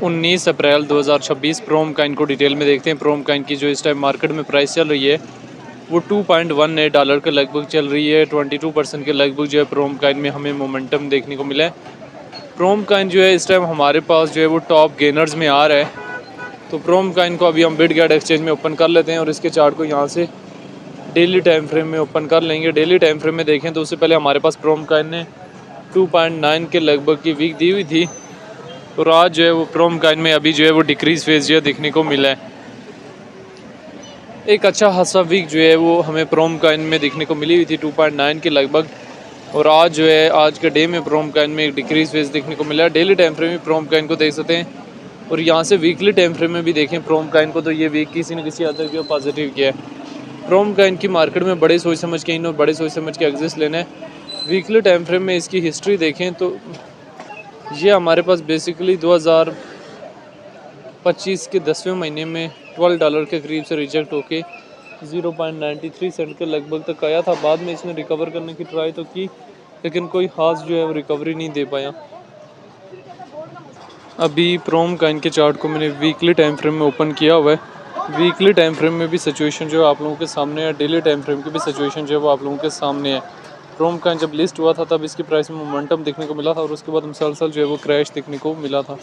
19 अप्रैल 2026 प्रोम Kine को detail में देखते हैं। प्रोम काइन की जो इस टाइम मार्केट में प्राइस चल रही है वो $2.18 के लगभग चल रही है। 22% के लगभग जो है प्रोम काइन में हमें मोमेंटम देखने को मिला है। प्रोम काइन जो है इस टाइम हमारे पास जो है वो टॉप गेनर्स में आ रहा है। तो प्रोम काइन को अभी हम बिटगेट एक्सचेंज में ओपन कर लेते हैं और इसके चार्ट को यहाँ से डेली टाइम फ्रेम में ओपन कर लेंगे। डेली टाइम फ्रेम में देखें तो उससे पहले हमारे पास प्रोम काइन ने 2.9 के लगभग की वीक दी हुई थी और आज जो है वो प्रोम काइन में अभी जो है वो डिक्रीज फेज जो है देखने को मिला है। एक अच्छा खासा वीक जो है वो हमें प्रोम काइन में देखने को मिली हुई थी 2.9 के लगभग, और आज जो है आज के डे में प्रोम काइन में एक डिक्रीज फेज देखने को मिला है। डेली टाइम फ्रेम में प्रोम काइन को देख सकते हैं और यहाँ से वीकली टाइम फ्रेम में भी देखें प्रोम काइन को, तो ये वीक किसी न किसी हद तक जो पॉजिटिव किया है। प्रोम काइन की मार्केट में बड़े सोच समझ के इन और बड़े सोच समझ के एग्जिस्ट लेना है। वीकली टाइम फ्रेम में इसकी हिस्ट्री देखें तो ये हमारे पास बेसिकली 2025 के 10वें महीने में $12 के करीब से रिजेक्ट होके 0.93 सेंट के लगभग तक आया था। बाद में इसने रिकवर करने की ट्राई तो की लेकिन कोई ख़ास जो है वो रिकवरी नहीं दे पाया। अभी प्रोम काइन के चार्ट को मैंने वीकली टाइम फ्रेम में ओपन किया हुआ है। वीकली टाइम फ्रेम में भी सिचुएशन जो है आप लोगों के सामने है, डेली टाइम फ्रेम की भी सिचुएशन जो है वो आप लोगों के सामने है। प्रोम काइन जब लिस्ट हुआ था तब इसकी प्राइस में मोमेंटम देखने को मिला था और उसके बाद मुसलसल जो है वो क्रैश देखने को मिला था।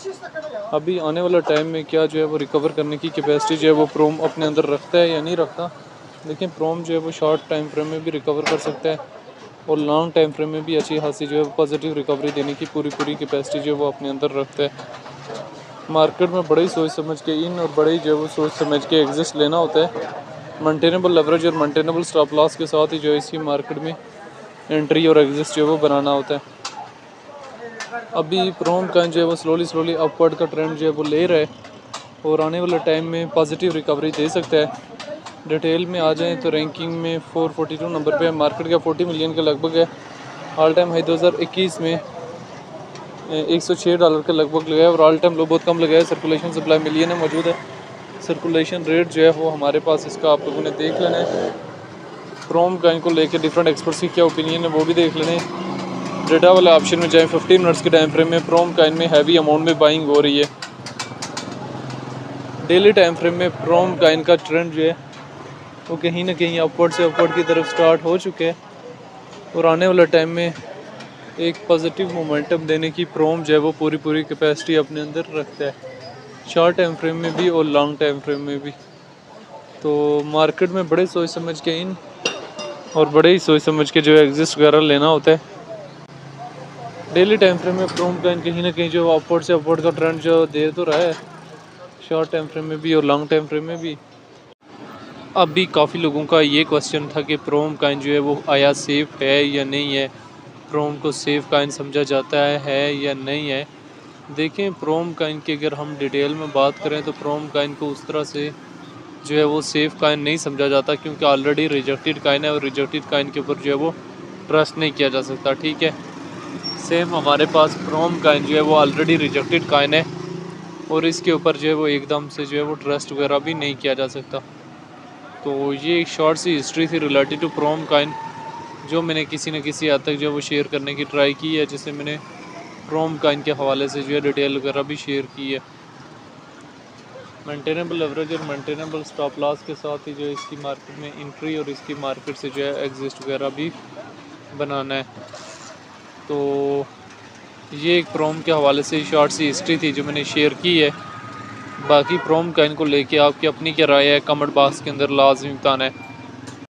अभी आने वाला टाइम में क्या जो है वो रिकवर करने की कैपेसिटी जो है वो प्रोम अपने अंदर रखता है या नहीं रखता। लेकिन प्रोम जो है वो शॉर्ट टाइम फ्रेम में भी रिकवर कर सकता है और लॉन्ग टाइम फ्रेम में भी अच्छी खासी जो है वो पॉजिटिव रिकवरी देने की पूरी कैपेसिटी जो है वो अपने अंदर रखता है। मार्केट में बड़ी सोच समझ के इन और बड़ी जो है वो सोच समझ के एग्जिस्ट लेना होता है। मेंटेनेबल लेवरेज और मेंटेनेबल स्टॉप लॉस के साथ ही जो है इसकी मार्केट में एंट्री और एग्जिस्ट जो है वो बनाना होता है। अभी प्रोम काइन जो है वो स्लोली अपवर्ड का ट्रेंड जो है वो ले रहा है और आने वाले टाइम में पॉजिटिव रिकवरी दे सकता है। डिटेल में आ जाएं तो रैंकिंग में 442 नंबर पे है, मार्केट का 40 मिलियन के लगभग है। ऑल टाइम हाई 2021 में $106 के लगभग लगाया और ऑल टाइम लो बहुत कम लगाया। सर्कुलेशन सप्लाई मिलियन में मौजूद है। सर्कुलेशन रेट जो है वो हमारे पास इसका आप लोगों ने देख लेना है। प्रोम काइन को लेकर डिफरेंट एक्सपर्ट्स की क्या ओपिनियन है वो भी देख लेने। डेटा वाले ऑप्शन में जाएं, 15 मिनट्स के टाइम फ्रेम में प्रोम काइन में हैवी अमाउंट में बाइंग हो रही है। डेली टाइम फ्रेम में प्रोम काइन का ट्रेंड जो है वो कहीं ना कहीं अपवर्ड से अपवर्ड की तरफ स्टार्ट हो चुके हैं और आने वाला टाइम में एक पॉजिटिव मोमेंटम देने की प्रोम जो है वो पूरी कैपेसिटी अपने अंदर रखता है, शॉर्ट टाइम फ्रेम में भी और लॉन्ग टाइम फ्रेम में भी। तो मार्केट में बड़े सोच समझ के इन और बड़े ही सोच समझ के जो है एग्जिस्ट वगैरह लेना होता है। डेली टाइम फ्रेम में प्रोम काइन कहीं ना कहीं जो अपवर्ड से अपवर्ड का ट्रेंड जो दे तो रहा है, शॉर्ट टाइम फ्रेम में भी और लॉन्ग टाइम फ्रेम में भी। अभी काफ़ी लोगों का ये क्वेश्चन था कि प्रोम काइन जो है वो आया सेफ है या नहीं है, प्रोम को सेफ काइन समझा जाता है या नहीं है। देखें, प्रोम काइन की अगर हम डिटेल में बात करें तो प्रोम काइन को उस तरह से जो है वो सेफ काइन नहीं समझा जाता क्योंकि ऑलरेडी रिजेक्टेड काइन है और रिजेक्टेड काइन के ऊपर जो है वो ट्रस्ट नहीं किया जा सकता। ठीक है, सेम हमारे पास प्रोम काइन जो है वो ऑलरेडी रिजेक्टेड काइन है और इसके ऊपर जो है वो एकदम से जो है वो ट्रस्ट वगैरह भी नहीं किया जा सकता। तो ये एक शॉर्ट सी हिस्ट्री थी रिलेटेड टू प्रोम काइन जो मैंने किसी न किसी हद तक जो है वो शेयर करने की ट्राई की है, जिससे मैंने प्रोम काइन के हवाले से जो है डिटेल वगैरह भी शेयर की है। मेंटेनेबल एवरेज और मेंटेनेबल स्टॉप लॉस के साथ ही जो है इसकी मार्केट में एंट्री और इसकी मार्केट से जो है एग्जिस्ट वगैरह भी बनाना है। तो ये एक प्रोम के हवाले से शॉर्ट सी हिस्ट्री थी जो मैंने शेयर की है। बाकी प्रोम काइन को लेके आपकी अपनी क्या राय है कमेंट बॉक्स के अंदर लाजमी बताना है।